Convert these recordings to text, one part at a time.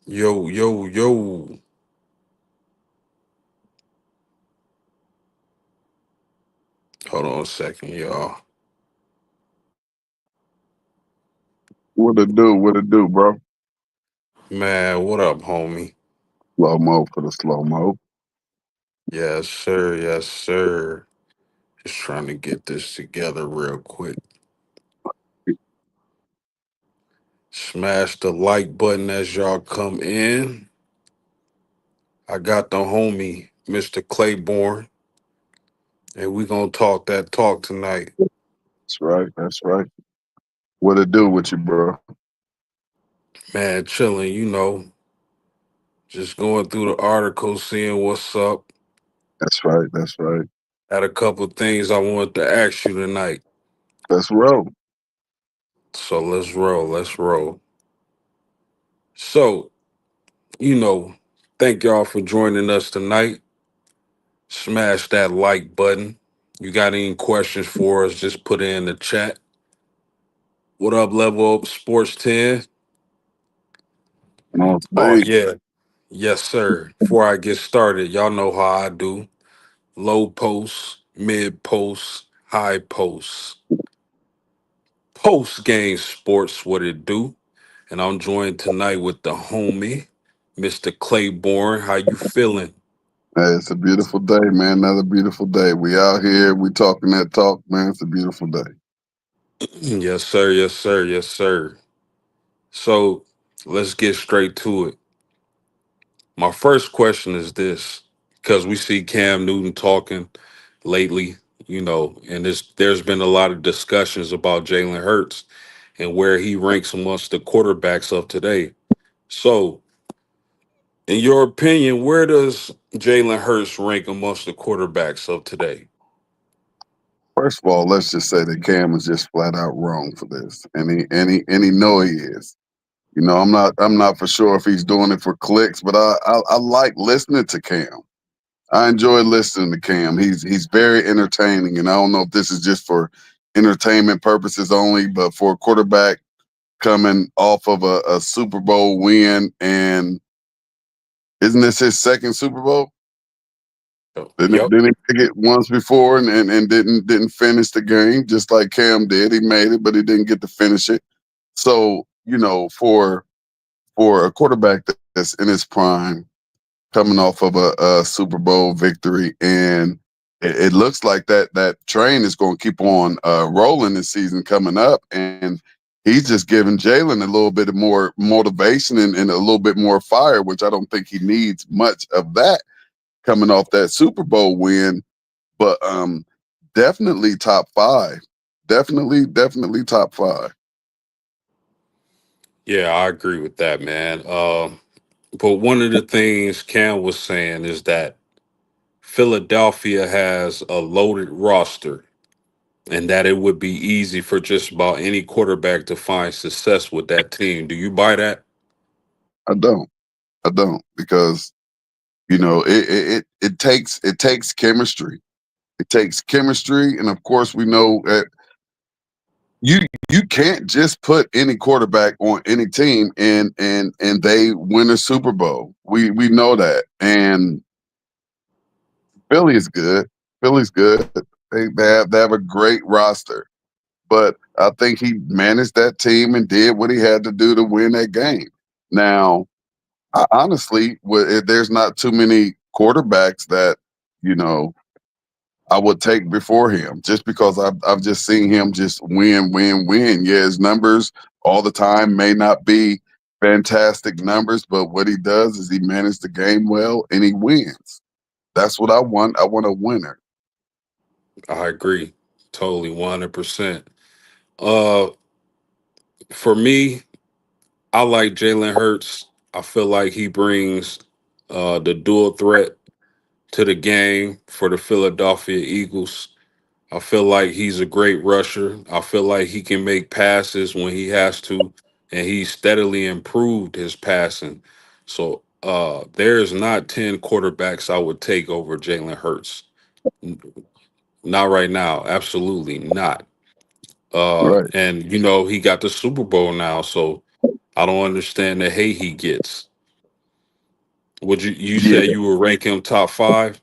Yo, yo, yo. Hold on a second, y'all. What it do? What it do, bro? Man, what up, homie? Slow mo for the slow mo. Yes, sir. Yes, sir. Just trying to get this together real quick. Smash the like button as y'all come in. I got the homie, Mr. Claiborne, and we gonna talk that talk tonight. That's right. That's right. What it do with you, bro? Man, chilling, just going through the article, seeing what's up. That's right. That's right. Had a couple things I wanted to ask you tonight. Let's roll. So let's roll. Let's roll. So, you know, thank y'all for joining us tonight. Smash that like button. You got any questions for us? Just put it in the chat. What up, Level Up Sports 10? On Oh, stage. yeah. Yes, sir. Before I get started, y'all know how I do. Low post, mid post, high post. Post game sports, what it do. And I'm joined tonight with the homie, Mr. Claiborne. How you feeling? Hey, it's a beautiful day, man. Another beautiful day. We out here. We talking that talk, man. It's a beautiful day. Yes, sir. Yes, sir. Yes, sir. So let's get straight to it. My first question is this, because we see Cam Newton talking lately, and there's been a lot of discussions about Jalen Hurts and where he ranks amongst the quarterbacks of today. So, in your opinion, where does Jalen Hurts rank amongst the quarterbacks of today? First of all, let's just say that Cam is just flat out wrong for this, and he know he is. I'm not for sure if he's doing it for clicks, but I like listening to Cam. I enjoy listening to Cam. He's very entertaining, and I don't know if this is just for entertainment purposes only, but for a quarterback coming off of a Super Bowl win, and isn't this his second Super Bowl? Oh, Didn't, yep. didn't he make it once before and didn't finish the game just like Cam did? He made it, but he didn't get to finish it. So for a quarterback that's in his prime, coming off of a Super Bowl victory, and it looks like that train is going to keep on rolling this season coming up, and he's just giving Jalen a little bit of more motivation and a little bit more fire, which I don't think he needs much of that coming off that Super Bowl win, but definitely top five, definitely top five. Yeah, I agree with that, man. But one of the things Cam was saying is that Philadelphia has a loaded roster and that it would be easy for just about any quarterback to find success with that team. Do you buy that? I don't, I don't, because it takes chemistry. It takes chemistry, and of course, we know that you you can't just put any quarterback on any team and they win a Super Bowl. We know that, and Philly is good. Philly's good. They have a great roster, but I think he managed that team and did what he had to do to win that game. Now, honestly, there's not too many quarterbacks that you know I would take before him, just because I've just seen him just win, win, win. Yeah, his numbers all the time may not be fantastic numbers, but what he does is he manages the game well and he wins. That's what I want. I want a winner. I agree. Totally 100%. Uh for me, I like Jalen Hurts. I feel like he brings the dual threat to the game for the Philadelphia Eagles. I feel like he's a great rusher. I feel like he can make passes when he has to, and he's steadily improved his passing. So there's not 10 quarterbacks I would take over Jalen Hurts. N- Not right now. Absolutely not. Right. And he got the Super Bowl now, so I don't understand the hate he gets. Would you Yeah, say you would rank him top five?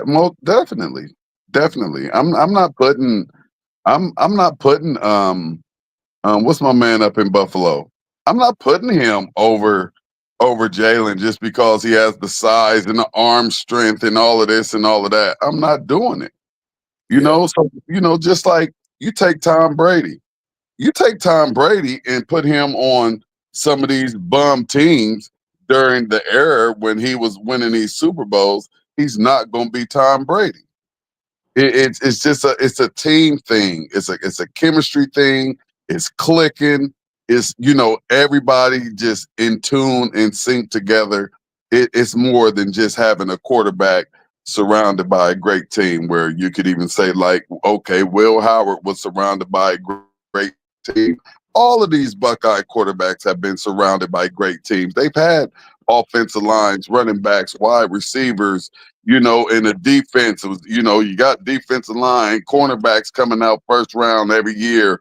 most definitely, definitely. I'm not putting I'm not putting what's my man up in Buffalo? I'm not putting him over Jalen just because he has the size and the arm strength and all of this and all of that. I'm not doing it. Yeah. So just like you take Tom Brady, you take Tom Brady and put him on some of these bum teams during the era when he was winning these Super Bowls. He's not going to be Tom Brady. It's just a team thing. It's a chemistry thing. It's clicking. It's everybody just in tune and sync together. It's more than just having a quarterback surrounded by a great team. Where you could even say like, okay, Will Howard was surrounded by a great team. All of these Buckeye quarterbacks have been surrounded by great teams. They've had offensive lines, running backs, wide receivers, in the defense, it was, you got defensive line, cornerbacks coming out first round every year,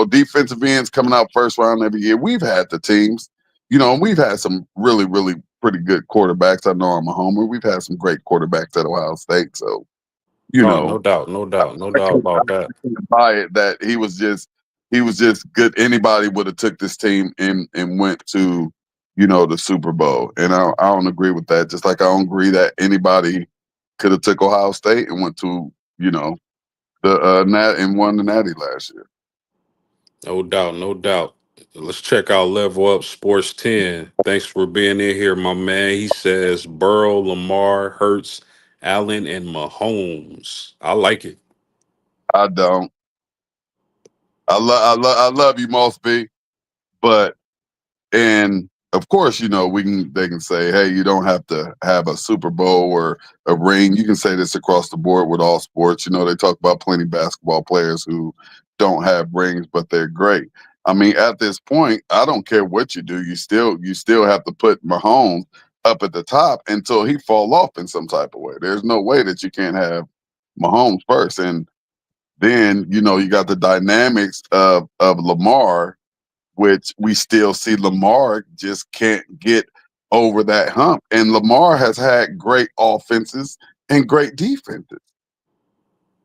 defensive ends coming out first round every year. We've had the teams, and we've had some really, really pretty good quarterbacks. I know I'm a homer. We've had some great quarterbacks at Ohio State. So, you Oh, know, no doubt, no I, doubt, no I doubt can't, I about that. can't buy it that he was just good. Anybody would have took this team and went to, the Super Bowl. And I don't agree with that. Just like I don't agree that anybody could have took Ohio State and went to, the Nat and won the Natty last year. No doubt, no doubt. Let's check out Level Up Sports 10. Thanks for being in here, my man. He says Burrow, Lamar, Hurts, Allen, and Mahomes. I like it. I don't. I love you, Moss B, but and of course, they can say, hey, you don't have to have a Super Bowl or a ring. You can say this across the board with all sports. They talk about plenty basketball players who don't have rings, but they're great. I mean, at this point, I don't care what you do. You still have to put Mahomes up at the top until he fall off in some type of way. There's no way that you can't have Mahomes first. And then, you got the dynamics of Lamar, which we still see Lamar just can't get over that hump. And Lamar has had great offenses and great defenses.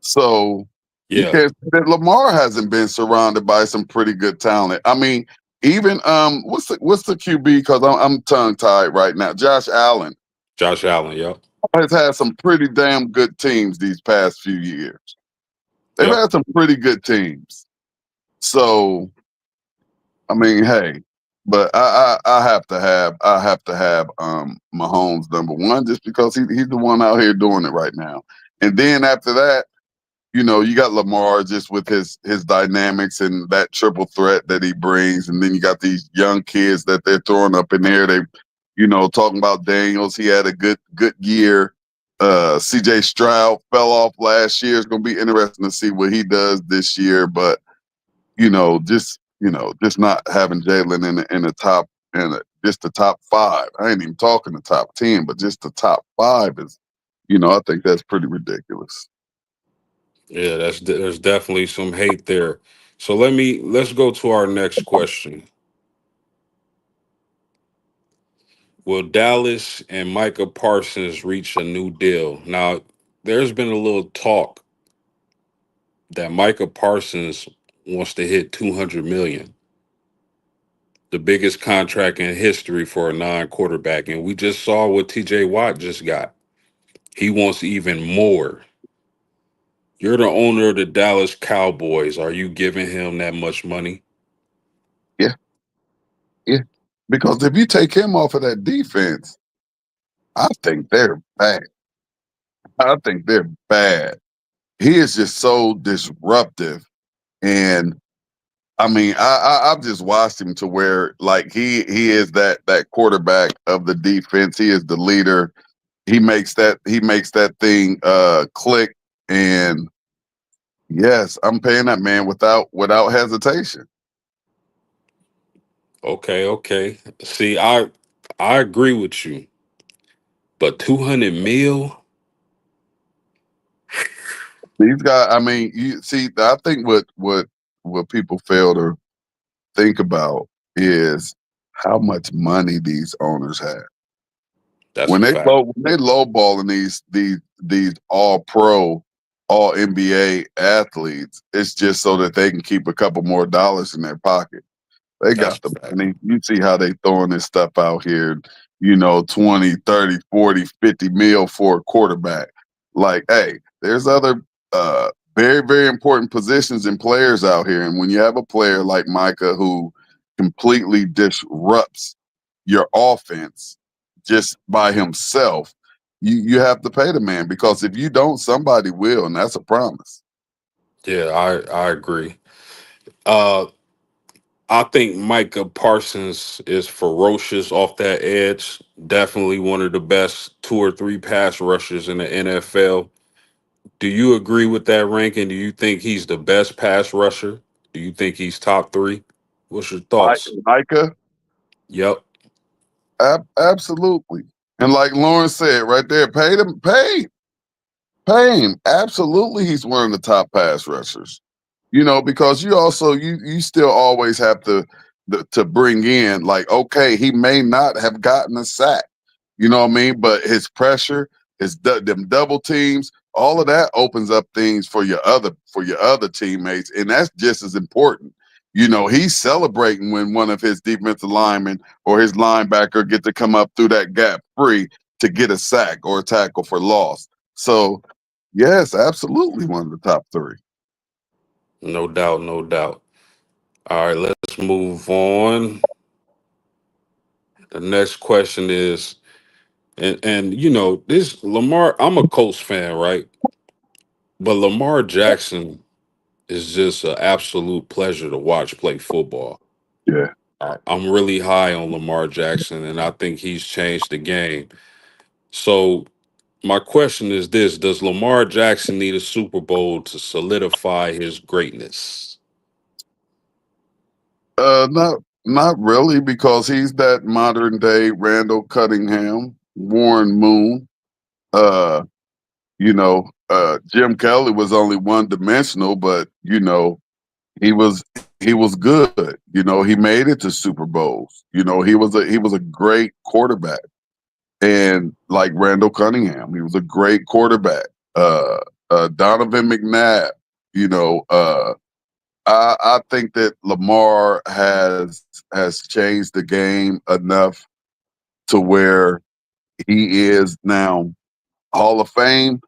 So you Yeah, can't say that Lamar hasn't been surrounded by some pretty good talent. I mean, even what's the QB? Because I'm tongue tied right now. Josh Allen Josh Allen. Yep, has had some pretty damn good teams these past few years. They've yep. had some pretty good teams. So I mean, hey, but I have to have Mahomes number one just because he's the one out here doing it right now. And then after that, you got Lamar just with his dynamics and that triple threat that he brings, and then you got these young kids that they're throwing up in there. They, talking about Daniels, he had a good year. CJ Stroud fell off last year. It's gonna be interesting to see what he does this year, but just not having Jalen in the top and just the top five. I ain't even talking the top 10, but just the top five is, I think that's pretty ridiculous. Yeah, there's definitely some hate there. So let's go to our next question. Will Dallas and Micah Parsons reach a new deal? Now, there's been a little talk that Micah Parsons wants to hit 200 million, the biggest contract in history for a non-quarterback, and we just saw what TJ Watt just got. He wants even more. You're the owner of the Dallas Cowboys. Are you giving him that much money? Yeah, yeah. Because if you take him off of that defense, I think they're bad. I think they're bad. He is just so disruptive. And I mean, I've just watched him to where like he is that quarterback of the defense. He is the leader. He makes that thing click. And yes, I'm paying that man without hesitation. Okay, okay. See, I agree with you, but 200 mil. These guys, I mean, you see, I think what people fail to think about is how much money these owners have. That's a fact. When they lowballing these all pro, all NBA athletes, it's just so that they can keep a couple more dollars in their pocket. They That's got a the fact. money. You see how they throwing this stuff out here, 20, 30, 40, 50 mil for a quarterback. Like, hey, there's other very, very important positions and players out here. And when you have a player like Micah who completely disrupts your offense just by himself, you have to pay the man because if you don't, somebody will, and that's a promise. Yeah, I agree. Uh, I think Micah Parsons is ferocious off that edge. Definitely one of the best two or three pass rushers in the NFL. Do you agree with that ranking? Do you think he's the best pass rusher? Do you think he's top three? What's your thoughts? Micah, Yep. absolutely. And like Lauren said right there, pay him. Absolutely, he's one of the top pass rushers. Because you still always have to bring in like, okay, he may not have gotten a sack, you know what I mean? But his pressure, them double teams, all of that opens up things for your other teammates, and that's just as important. He's celebrating when one of his defensive linemen or his linebacker get to come up through that gap free to get a sack or a tackle for loss. So, yes, absolutely one of the top three. No doubt, no doubt. All right, let's move on. The next question is, and this Lamar, I'm a Colts fan, right? But Lamar Jackson is just an absolute pleasure to watch play football. Yeah. I'm really high on Lamar Jackson, and I think he's changed the game. So my question is this: does Lamar Jackson need a Super Bowl to solidify his greatness? Not really, because he's that modern day Randall Cunningham, Warren Moon. Uh, Jim Kelly was only one dimensional, but he was good. He made it to Super Bowls. He was a great quarterback, and like Randall Cunningham, he was a great quarterback. Donovan McNabb, you know, I think that Lamar has changed the game enough to where he is now Hall of Fame.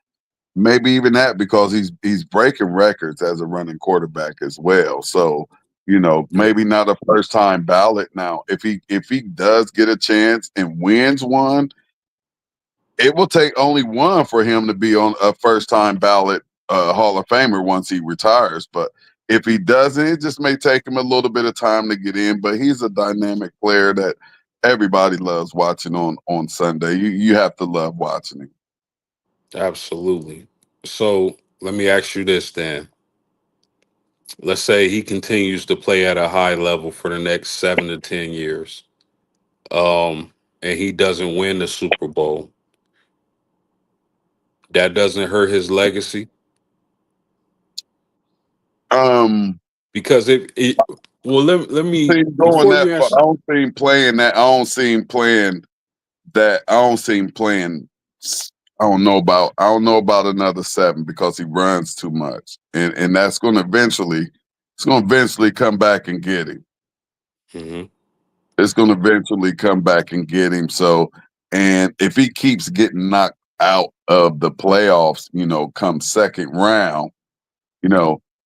Maybe even that because he's breaking records as a running quarterback as well. So Yeah, maybe not a first time ballot. Now, if he does get a chance and wins one, it will take only one for him to be on a first time ballot Hall of Famer once he retires. But if he doesn't, it just may take him a little bit of time to get in. But he's a dynamic player that everybody loves watching on Sunday. You have to love watching him. absolutely. So let me ask you this then. Let's say he continues to play at a high level for the next 7 to 10 years, and he doesn't win the Super Bowl. That doesn't hurt his legacy Um, because it well, let me See him going before that you far. answer. I don't see him playing that. I don't see him playing that. I don't see him playing. I don't know about another seven because he runs too much, and that's going to eventually. It's going to eventually come back and get him. Hmm. It's going to eventually come back and get him. So, and if he keeps getting knocked out of the playoffs, come second round,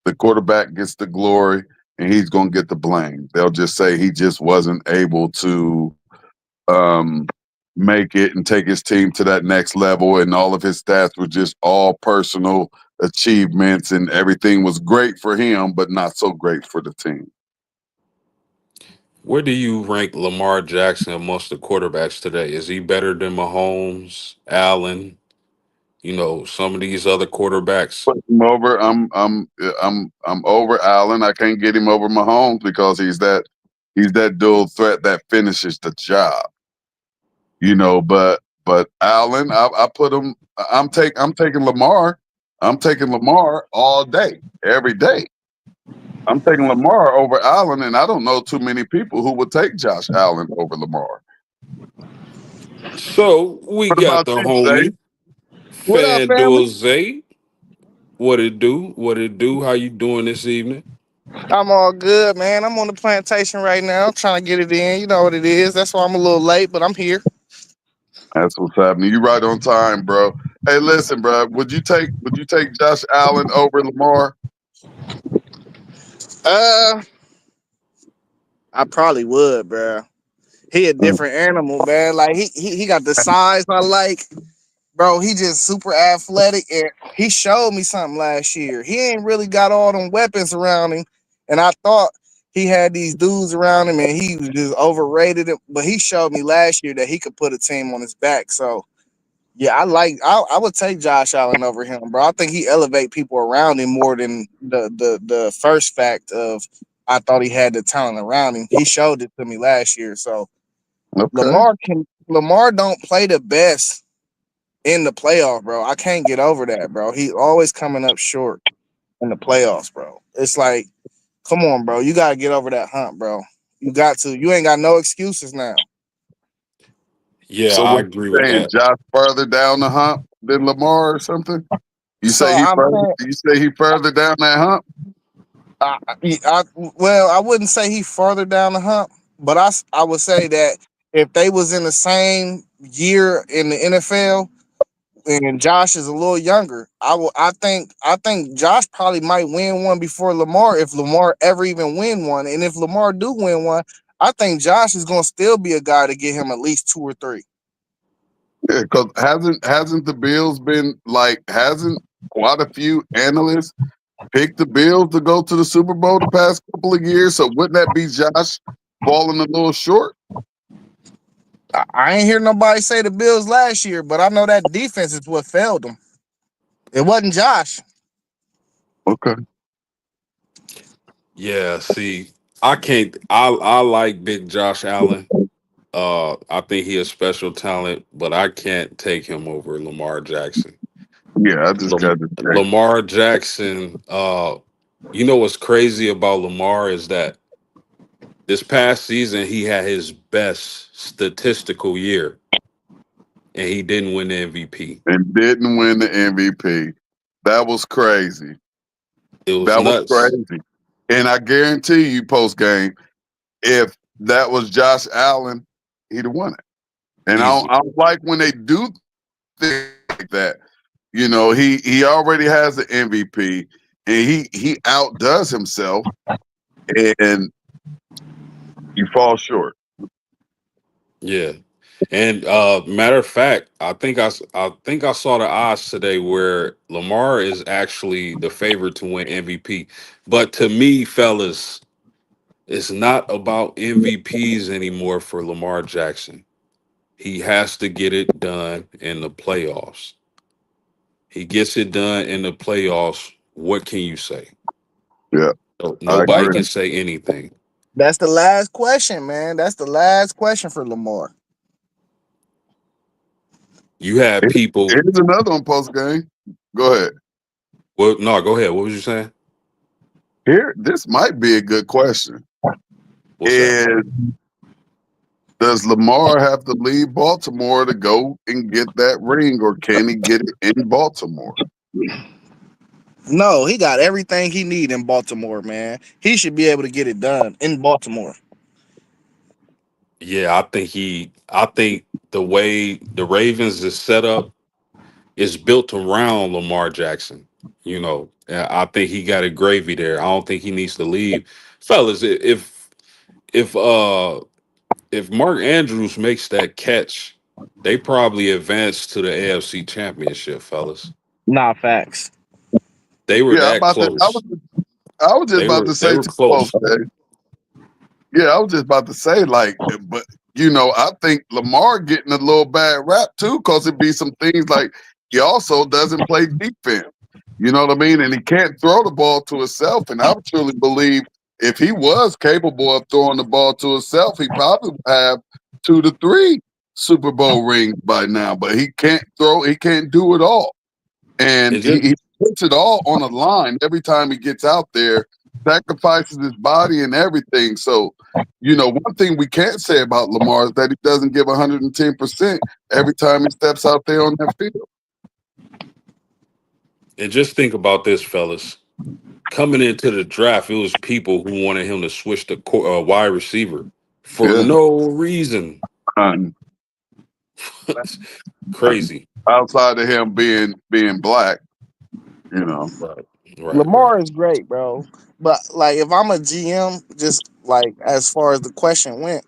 the quarterback gets the glory and he's going to get the blame. They'll just say he just wasn't able to um, make it and take his team to that next level, and all of his stats were just all personal achievements, and everything was great for him, but not so great for the team. Where do you rank Lamar Jackson amongst the quarterbacks today? Is he better than Mahomes, Allen? Some of these other quarterbacks. Put him over. I'm over Allen. I can't get him over Mahomes because he's that dual threat that finishes the job. But Allen, I put him. I'm taking Lamar. I'm taking Lamar all day, every day. I'm taking Lamar over Allen, and I don't know too many people who would take Josh Allen over Lamar. So we What got about the you, Zay? homie What up, family? FanDuel Zay. What it do? What it do? How you doing this evening? I'm all good, man. I'm on the plantation right now, trying to get it in. You know what it is. That's why I'm a little late, but I'm here. That's what's happening. You right on time, bro. Hey, listen, bro. Would you take Josh Allen over Lamar? Uh, I probably would, bro. He a Mm, different animal, man. Like he got the size I like, bro. He just super athletic, and he showed me something last year. He ain't really got all them weapons around him, and I thought he had these dudes around him, and he was just overrated. But he showed me last year that he could put a team on his back. So yeah, I would take Josh Allen over him, bro. I think he elevate people around him more than the first fact of I thought he had the talent around him. He showed it to me last year. So okay. Lamar don't play the best in the playoff, bro. I can't get over that, bro. He always coming up short in the playoffs, bro. It's like, come on, bro. You gotta get over that hump, bro. You got to. You ain't got no excuses now. Yeah, So I what you agree with saying? that. Josh further down the hump than Lamar or something? You So say he I'm further? saying You say he further down that hump? well, I wouldn't say he further down the hump, but I would say that if they was in the same year in the NFL and Josh is a little younger, I think Josh probably might win one before Lamar if Lamar ever even win one, and if Lamar do win one, I think Josh is gonna still be a guy to get him at least two or three. Yeah, because hasn't the Bills been like hasn't quite a few analysts picked the Bills to go to the Super Bowl the past couple of years? So wouldn't that be Josh falling a little short? I ain't hear nobody say the Bills last year, but I know that defense is what failed them. It wasn't Josh. Okay. Yeah, see, I can't. I like Big Josh Allen. I think he a special talent, but I can't take him over Lamar Jackson. Yeah, I just got to say. Lamar Jackson. You know what's crazy about Lamar is that this past season he had his best statistical year, and he didn't win the MVP. And didn't win the MVP. That was crazy. It was That was nuts. crazy. And I guarantee you, post game, if that was Josh Allen, he'd have won it. And Easy. I don't like when they do things like that. You know, he already has the MVP, and he outdoes himself, and you fall short. Yeah. And matter of fact, I think I saw the odds today where Lamar is actually the favorite to win MVP. But to me, fellas, it's not about MVPs anymore for Lamar Jackson. He has to get it done in the playoffs. He gets it done in the playoffs. What can you say? Yeah, No- I Nobody agree. can say anything. That's the last question, man. That's the last question for Lamar. You have people. Here's another one post game. Go ahead. Well, no, go ahead. What was you saying? Here, this might be a good question. What's that? Is does Lamar have to leave Baltimore to go and get that ring, or can he get it in Baltimore? No, he got everything he need in Baltimore, man. He should be able to get it done in Baltimore. Yeah, I think the way the Ravens is set up is built around Lamar Jackson. You know, I think he got a gravy there. I don't think he needs to leave. Fellas, if if Mark Andrews makes that catch, they probably advance to the AFC Championship, fellas. Nah, facts. They were Yeah, I'm that about to. close. I was just about to They say were to folks, close. yeah, I was just about to say, like, but I think Lamar getting a little bad rap too, because it be some things like he also doesn't play defense. You know what I mean? And he can't throw the ball to himself. And I truly believe if he was capable of throwing the ball to himself, he probably would have 2 to 3 Super Bowl rings by now. But he can't throw, he can't do it all. And Is it he puts it all on the line every time he gets out there. sacrifices his body and everything. So, one thing we can't say about Lamar is that he doesn't give 110% every time he steps out there on that field. And just think about this, fellas. Coming into the draft, it was people who wanted him to switch to wide receiver for Yeah. no reason. Um, Crazy. outside of him being black, you know. Right. Right. Right. Lamar is great, bro. But like, if I'm a GM, just like as far as the question went,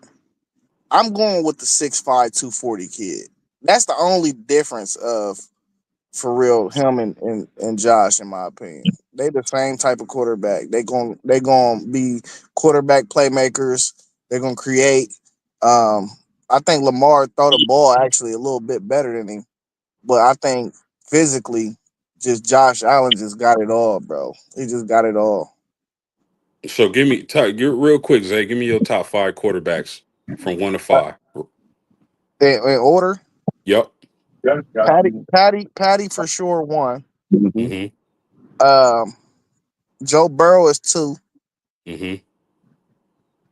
I'm going with the 6'5", 240 kid. That's the only difference of for real him and Josh, in my opinion. They the same type of quarterback. They gonna be quarterback playmakers. They're gonna create. Um, I think Lamar throw the ball actually a little bit better than him, but I think physically, just Josh Allen just got it all, bro. He just got it all. So give me real quick, Zay. Give me your top five quarterbacks from 1 to 5. In order, Yep. Patty for sure one. Mhm. Mm-hmm. Um, Joe Burrow is two. Mm-hmm.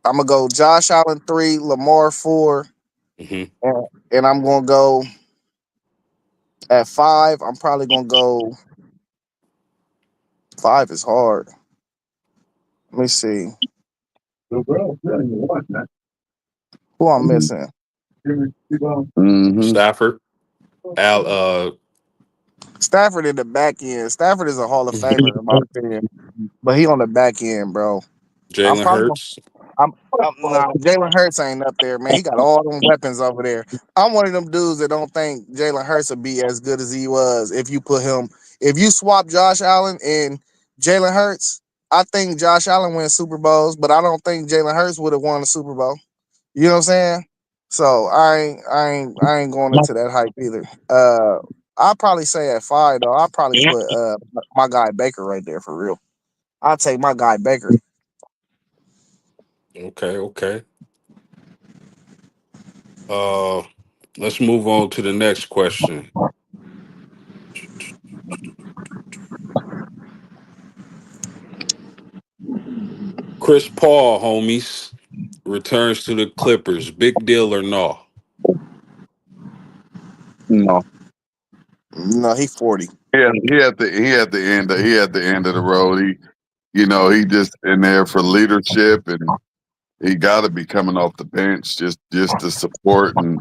I'm gonna go Josh Allen three, Lamar four, Mm-hmm. and I'm gonna go at five. I'm probably gonna go five is hard. Let me see who I'm missing. Mhm. Stafford. Al. Stafford in the back end. Stafford is a Hall of Famer in my opinion, but he on the back end, bro. I'm Jalen probably gonna Hurts. I'm nah, Jalen Hurts ain't up there, man. He got all them weapons over there. I'm one of them dudes that don't think Jalen Hurts would be as good as he was if you put him. If you swap Josh Allen and Jalen Hurts, I think Josh Allen wins Super Bowls, but I don't think Jalen Hurts would have won a Super Bowl. You know what I'm saying? So I ain't going into that hype either. I'll probably say at five though. I'll probably put my guy Baker right there for real. I'll take my guy Baker. Okay. Okay. Uh, let's move on to the next question. Chris Paul, homies, returns to the Clippers. Big deal or no? No. No, he 40. He at the end of the road. He just in there for leadership, and he got to be coming off the bench just to support and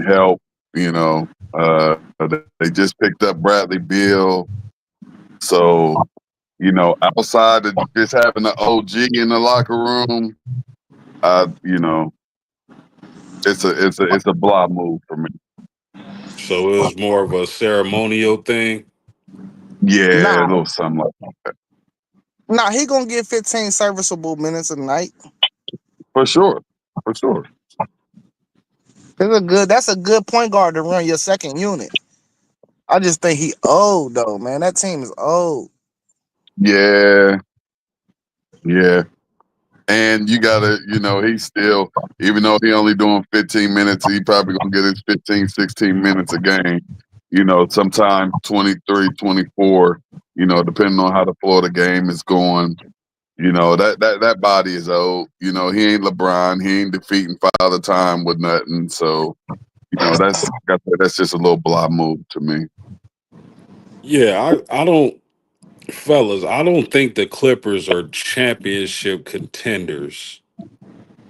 help. They just picked up Bradley Beal, so outside of just having an OG in the locker room, I you know it's a blah move for me. So it was more of a ceremonial thing. Yeah, a Nah, little something like that nah, he gonna get 15 serviceable minutes a night. for sure, for sure. That's a good point guard to run your second unit. I just think he old though, man. That team is old. Yeah, yeah. And you gotta, he's still, even though he only doing 15 minutes, he probably gonna get his 15, 16 minutes a game. Sometimes 23, 24, depending on how the flow of the game is going. That body is old. He ain't LeBron. He ain't defeating Father Time with nothing. So, that's just a little blah move to me. Yeah, I don't, fellas. I don't think the Clippers are championship contenders.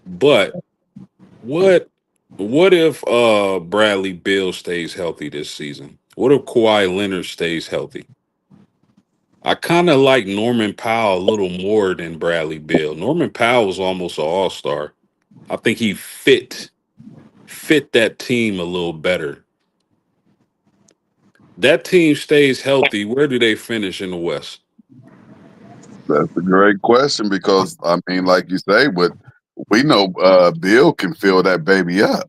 But what what if Bradley Beal stays healthy this season? What if Kawhi Leonard stays healthy? I kind of like Norman Powell a little more than Bradley Beal. Norman Powell was almost an all-star. I think he fit that team a little better. That team stays healthy. Where do they finish in the West? That's a great question because, I mean, like you say, but we know Bill can fill that baby up.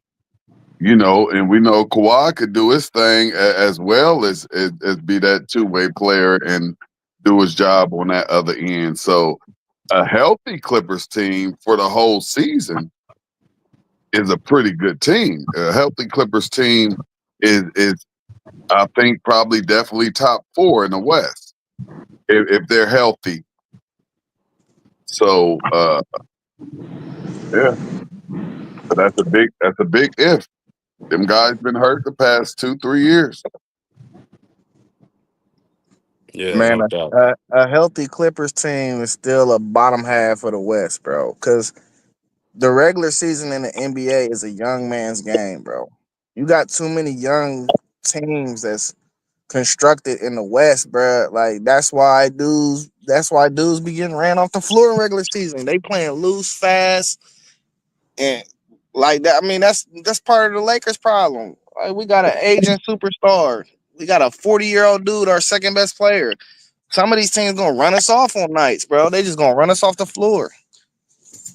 And we know Kawhi could do his thing as well as be that two-way player and do his job on that other end. So a healthy Clippers team for the whole season is a pretty good team. A healthy Clippers team is I think probably definitely top four in the West if they're healthy. So yeah, but that's a big if. Them guys been hurt the past 2, 3 years. Yeah, Man, no doubt. a healthy Clippers team is still a bottom half of the West, bro. Because the regular season in the NBA is a young man's game, bro. You got too many young teams that's constructed in the West, bro. Like that's why dudes be getting ran off the floor in regular season. They playing loose, fast, and like that. I mean, that's part of the Lakers' problem. Like, we got an aging superstar. We got a 40-year-old dude, our second best player. Some of these teams gonna run us off on nights, bro. They just gonna run us off the floor.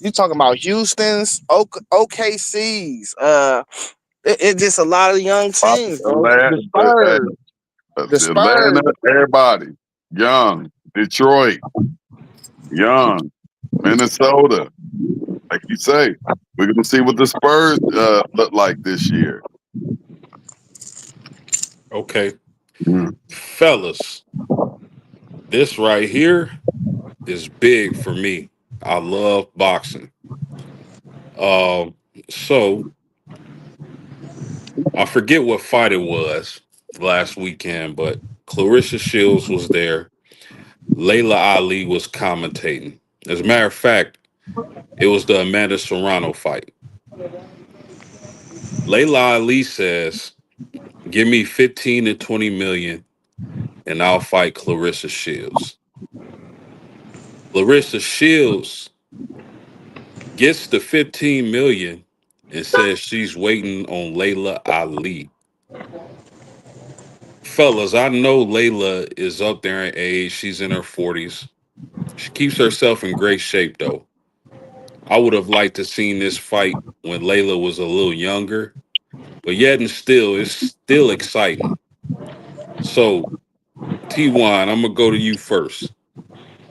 You talking about Houston's, OKC's, it just a lot of young teams, bro. Atlanta, The Spurs, the Atlanta, Spurs. everybody young. Detroit, young. Minnesota, like you say, we're gonna see what the Spurs look like this year. Okay, Mm. fellas, this right here is big for me. I love boxing. Um, so I forget what fight it was last weekend, but Clarissa Shields was there. Layla Ali was commentating. As a matter of fact, it was the Amanda Serrano fight. Layla Ali says, "Give me 15 to 20 million, and I'll fight Clarissa Shields." Clarissa Shields gets the 15 million and says she's waiting on Layla Ali. Fellas, I know Layla is up there in age. She's in her 40s. She keeps herself in great shape though. I would have liked to seen this fight when Layla was a little younger, but yet and still, it's still exciting. So, T1, I'm gonna go to you first.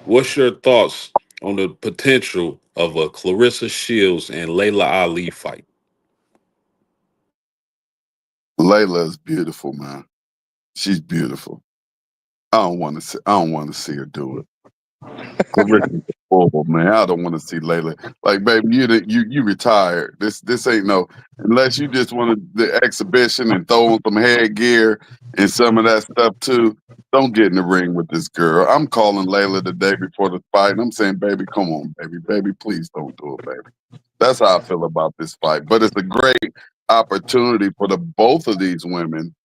What's your thoughts on the potential of a Clarissa Shields and Layla Ali fight? Layla is beautiful, man. She's beautiful. I don't want to see her do it. Carissa's horrible, man. I don't want to see Layla. Like, baby, you retired. This ain't no unless you just want the exhibition and throw on some headgear and some of that stuff too. Don't get in the ring with this girl. I'm calling Layla the day before the fight, and I'm saying, baby, come on, baby, please don't do it, baby. That's how I feel about this fight. But it's a great opportunity for the both of these women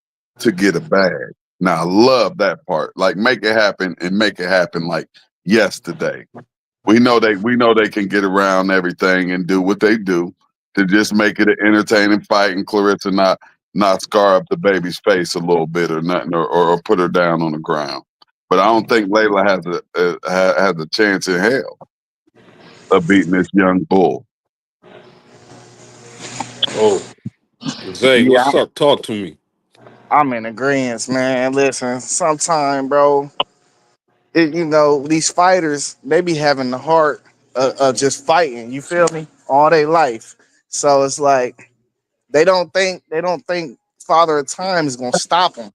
to get a bag. Now I love that part. Like, make it happen and make it happen like yesterday. We know they can get around everything and do what they do to just make it an entertaining fight and Clarissa not scar up the baby's face a little bit or nothing or put her down on the ground. But I don't think Layla has a chance in hell of beating this young bull. Oh, Zay, Yeah, what's up? Talk to me. I'm in agreement, man. Listen, sometime, bro, these fighters, they be having the heart of just fighting. You feel me? All their life. So it's like they don't think Father of Time is gonna stop them.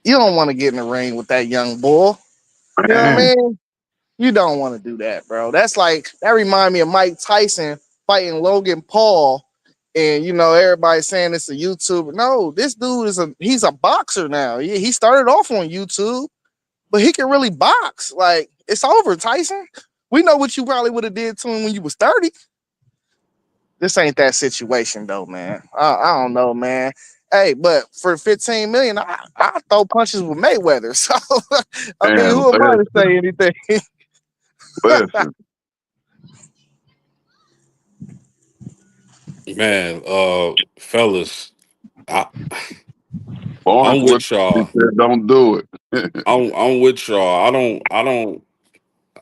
You don't want to get in the ring with that young bull. You know what I Man, mean? You don't want to do that, bro. That's like that remind me of Mike Tyson fighting Logan Paul, and everybody saying it's a YouTuber. No, this dude he's a boxer now. He started off on YouTube, but he can really box. Like, it's over, Tyson. We know what you probably would have did to him when you was 30. This ain't that situation though, man. I don't know, man. Hey, but for 15 million, I throw punches with Mayweather. So I mean, man, who am I to say anything? listen. Man, fellas, I, Barnes I'm what with he y'all. said, don't do it. I'm with y'all.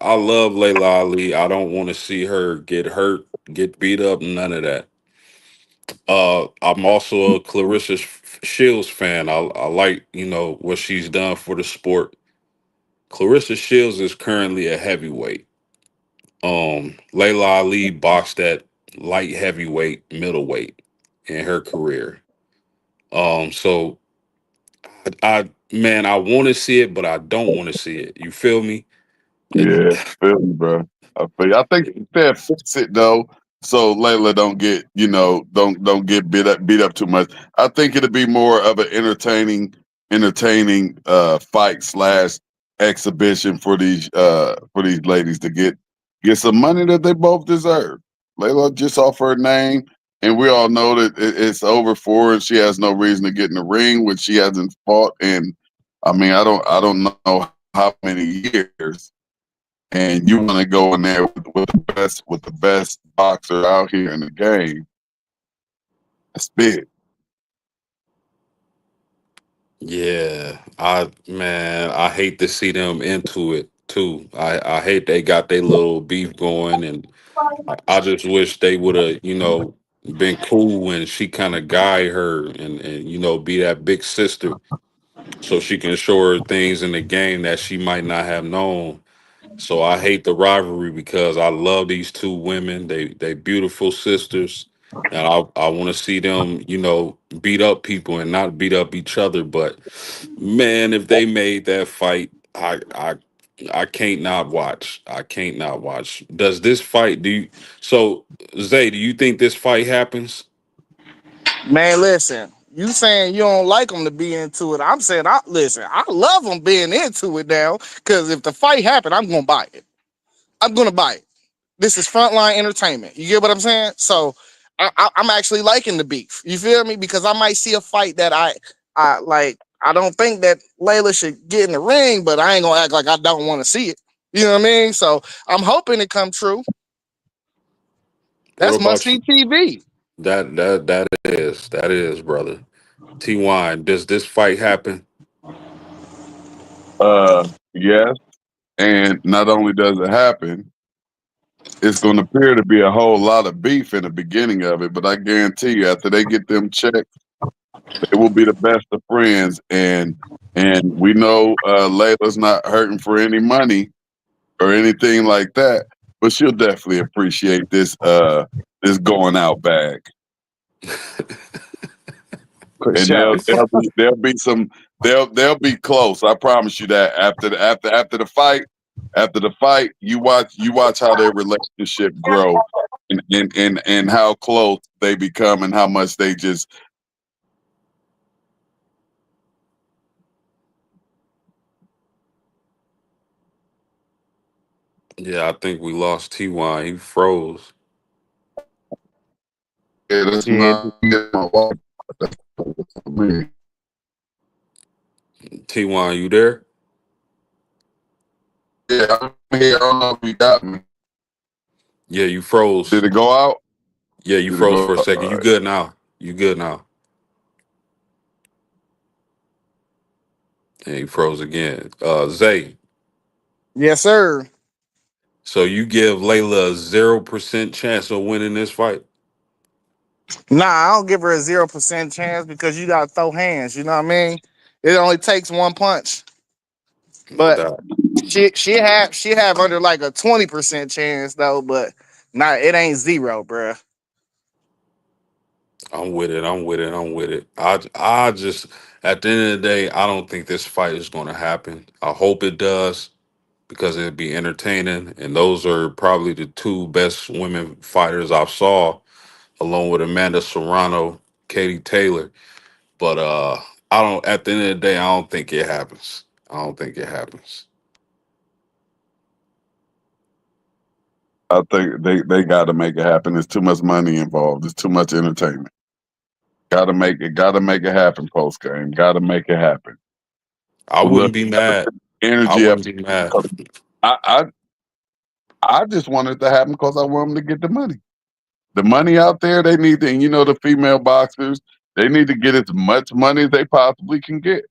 I love Layla Ali. I don't want to see her get hurt, get beat up, none of that. I'm also a Clarissa Shields fan. I like, what she's done for the sport. Clarissa Shields is currently a heavyweight. Layla Ali boxed at light heavyweight, middleweight in her career. So man, I want to see it, but I don't want to see it. You feel me? And Yeah, feel me, bro. I think they'll fix it though, so Layla don't get don't get beat up too much. I think it'll be more of an entertaining fight slash exhibition for these ladies to get some money that they both deserve. Layla just off her name, and we all know that it's over for her, and she has no reason to get in the ring when she hasn't fought. And I mean, I don't know how many years, and you want to go in there with the best boxer out here in the game. That's big. Yeah, I hate to see them into it too. I hate they got their little beef going, and I just wish they would have, been cool when she kind of guide her and be that big sister, so she can show her things in the game that she might not have known. So I hate the rivalry because I love these two women. They beautiful sisters, and I want to see them, beat up people and not beat up each other. But man, if they made that fight, I can't not watch. I can't not watch. Does this fight do you, so Zay, do you think this fight happens? Man, listen, you saying you don't like them to be into it. I'm saying, listen, I love them being into it now because if the fight happened, I'm going to buy it. I'm going to buy it. This is frontline entertainment. You get what I'm saying? So I'm actually liking the beef. You feel me? Because I might see a fight that I like. I don't think that Layla should get in the ring, but I ain't gonna act like I don't want to see it. You know what I mean? So I'm hoping it come true. What That's must about see you? TV. That is, brother. Ty, does this fight happen? Yes, and not only does it happen, it's going to appear to be a whole lot of beef in the beginning of it. But I guarantee you, after they get them checked, they will be the best of friends. And we know Layla's not hurting for any money or anything like that, but she'll definitely appreciate this going out bag. For And sure. there'll be some they'll be close. I promise you that after the fight, you watch how their relationship grow and how close they become and how much they just Yeah, I think we lost Ty. He froze. yeah, that's Yeah, not my wife. That's me. Ty, you there? Yeah, I'm here. I don't know if you got me. Yeah, you froze. Did it go out? Yeah, you Did it froze go for a out? second. All You right. good now? You good now? And he froze again. Zay. yes, sir. So you give Layla a 0% chance of winning this fight? Nah, I don't give her a 0% chance because you gotta throw hands. You know what I mean? It only takes one punch, No but doubt. she have under like a 20% chance though. But nah, it ain't zero, bruh. I'm with it. I'm with it. I'm with it. I just, at the end of the day, I don't think this fight is going to happen. I hope it does because it'd be entertaining. And those are probably the two best women fighters I've saw, along with Amanda Serrano, Katie Taylor. But I don't. At the end of the day, I don't think it happens. I don't think it happens. I think they got to make it happen. There's too much money involved. There's too much entertainment. Got to make it. Got to make it happen. Post game. Got to make it happen. I Look, wouldn't be mad. I energy up. wouldn't be mad. I I I just wanted it to happen because I want them to get the money. The money out there, they need to. And the female boxers, they need to get as much money as they possibly can get.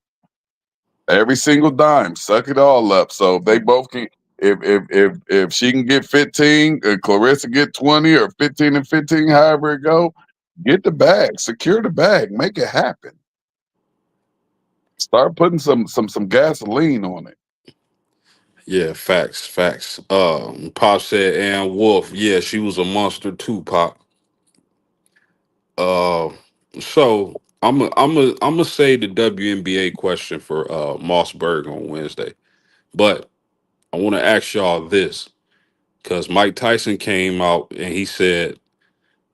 Every single dime, suck it all up. So they both can. If she can get 15, Clarissa get 20, or 15 and 15, however it go, get the bag, secure the bag, make it happen. Start putting some gasoline on it. Yeah, facts, facts. Pop said Ann Wolf. Yeah, she was a monster too, Pop. Uh, so I'm gonna say the WNBA question for Mossberg on Wednesday, but I want to ask y'all this: because Mike Tyson came out and he said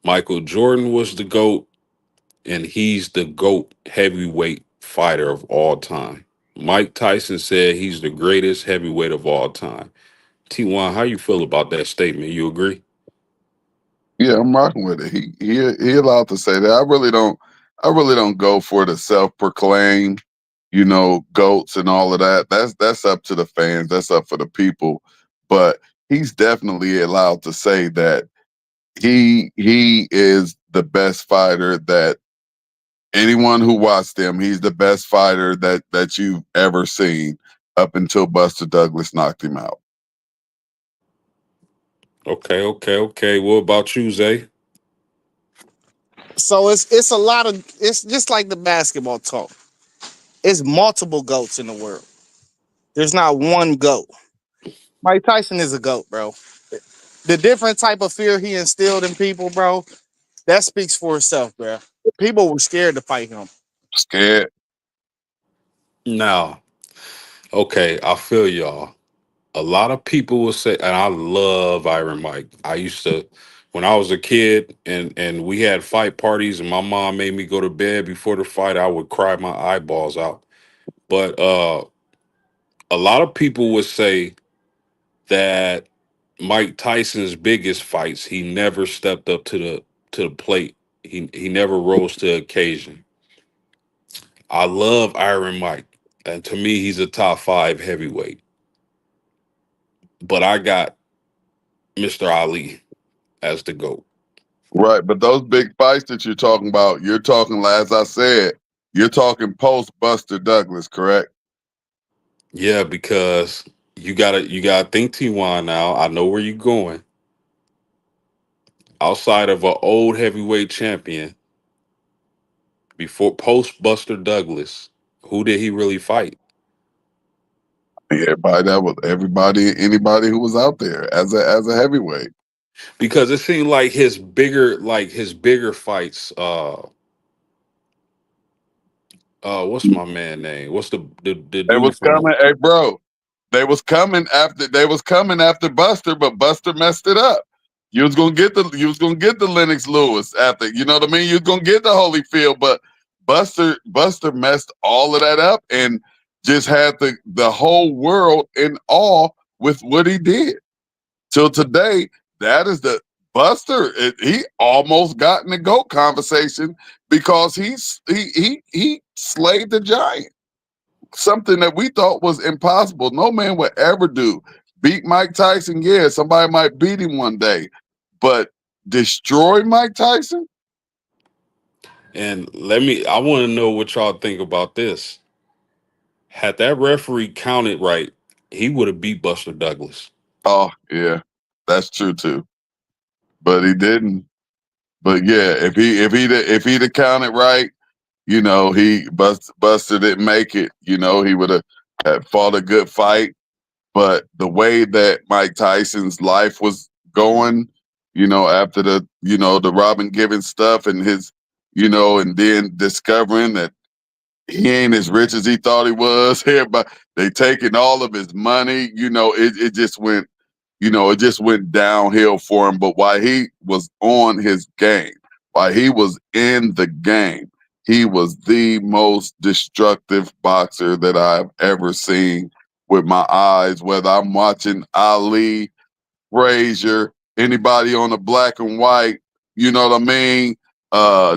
Michael Jordan was the GOAT and he's the GOAT heavyweight fighter of all time. Mike Tyson said he's the greatest heavyweight of all time. T1, how you feel about that statement? You agree? Yeah, I'm rocking with it. He allowed to say that. I really don't go for the self proclaimed, goats and all of that. That's up to the fans. That's up for the people. But he's definitely allowed to say that he is the best fighter that anyone who watched him, he's the best fighter that you've ever seen up until Buster Douglas knocked him out. Okay, okay, okay. What about you, Zay? So it's a lot of it's just like the basketball talk. It's multiple goats in the world. There's not one goat. Mike Tyson is a goat, bro. The different type of fear he instilled in people, bro, that speaks for itself, bro. People were scared to fight him. Scared. Now, okay, I feel y'all. A lot of people will say, and I love Iron Mike. I used to, when I was a kid, and we had fight parties, and my mom made me go to bed before the fight. I would cry my eyeballs out. But a lot of people would say that Mike Tyson's biggest fights, he never stepped up to the plate. He never rose to the occasion. I love Iron Mike, and to me, he's a top five heavyweight. But I got Mr. Ali as the GOAT. Right, but those big fights that you're talking about, you're talking, as I said, you're talking post Buster Douglas, correct? Yeah, because you gotta think T1 now. I know where you're going. Outside of an old heavyweight champion, before post Buster Douglas, who did he really fight? Everybody, anybody who was out there as a heavyweight. Because it seemed like his bigger fights. What's my man name? What's the They dude was from? coming, hey bro. They was coming after Buster, but Buster messed it up. You was gonna get the Lennox Lewis after, you know what I mean? You was gonna get the Holyfield, but Buster messed all of that up and just had the whole world in awe with what he did. Till today, that is the Buster. He almost got in the GOAT conversation because he slayed the giant, something that we thought was impossible. No man would ever do. Beat Mike Tyson, yeah, somebody might beat him one day, but destroy Mike Tyson? And I want to know what y'all think about this. Had that referee counted right, he would have beat Buster Douglas. Oh, yeah, that's true too. But he didn't. But yeah, if he'd have counted right, Buster didn't make it. He would have had fought a good fight. But the way that Mike Tyson's life was going, after the Robin Givens stuff and and then discovering that he ain't as rich as he thought he was. Everybody, they taking all of his money. It just went downhill for him. But while he was on his game, while he was in the game, he was the most destructive boxer that I've ever seen with my eyes. Whether I'm watching Ali, Frazier, anybody on the black and white, you know what I mean?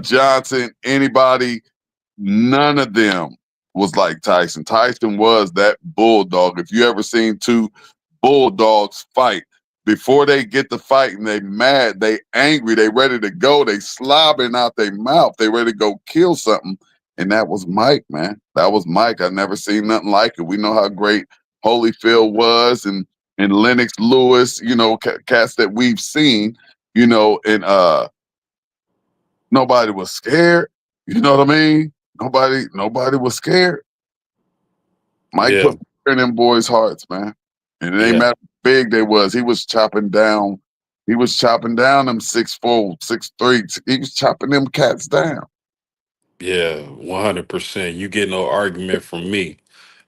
Johnson, anybody, none of them was like Tyson. Tyson was that bulldog. If you ever seen two bulldogs fight, before they get to fighting, they mad, they angry, they ready to go, they slobbering out their mouth, they ready to go kill something. And that was Mike, man. That was Mike. I never seen nothing like it. We know how great Holyfield was and Lennox Lewis, cats that we've seen, and nobody was scared. You know what I mean? Nobody was scared. Mike Yeah, put fear in them boys' hearts, man. And it ain't yeah, matter how big they was. He was chopping down. He was chopping down them 6'4", 6'3". He was chopping them cats down. yeah, 100%. You get no argument from me.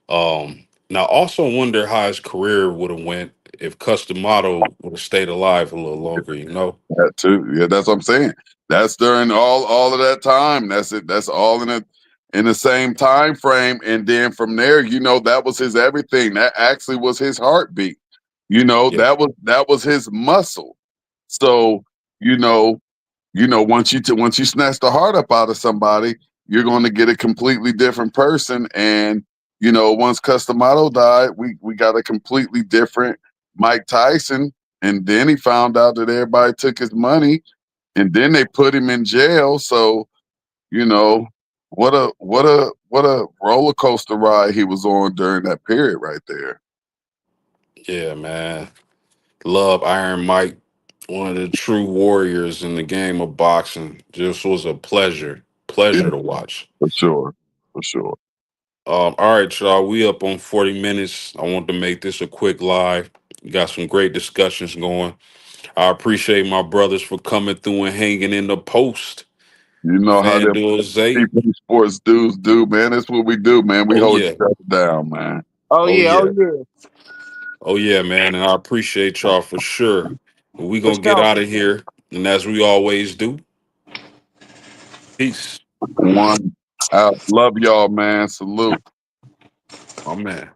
Now, also wonder how his career would have went if Customato would have stayed alive a little longer, you know? That too. Yeah, that's what I'm saying. That's during all of that time. That's it. That's all in the same time frame. And then from there, that was his everything. That actually was his heartbeat. Yeah, That was his muscle. So, you know, once you snatch the heart up out of somebody, you're going to get a completely different person. And once Customato died, we got a completely different Mike Tyson. And then he found out that everybody took his money, and then they put him in jail. So you know what a roller coaster ride he was on during that period right there. yeah, man. Love Iron Mike, one of the true warriors in the game of boxing. Just was a Yeah, pleasure to watch. for sure, for sure. All right, y'all. We up on 40 minutes. I want to make this a quick live. We got some great discussions going. I appreciate my brothers for coming through and hanging in the post. You know how them FanDuel Zay. people sports dudes do, man. That's what we do, man. We Oh hold yeah. each other down, man. Oh Oh yeah, oh yeah. yeah, Oh yeah, man. And I appreciate y'all for sure. We for gonna get sure. out of here. And as we always do, peace. One out. Love y'all, man. Salute. My man.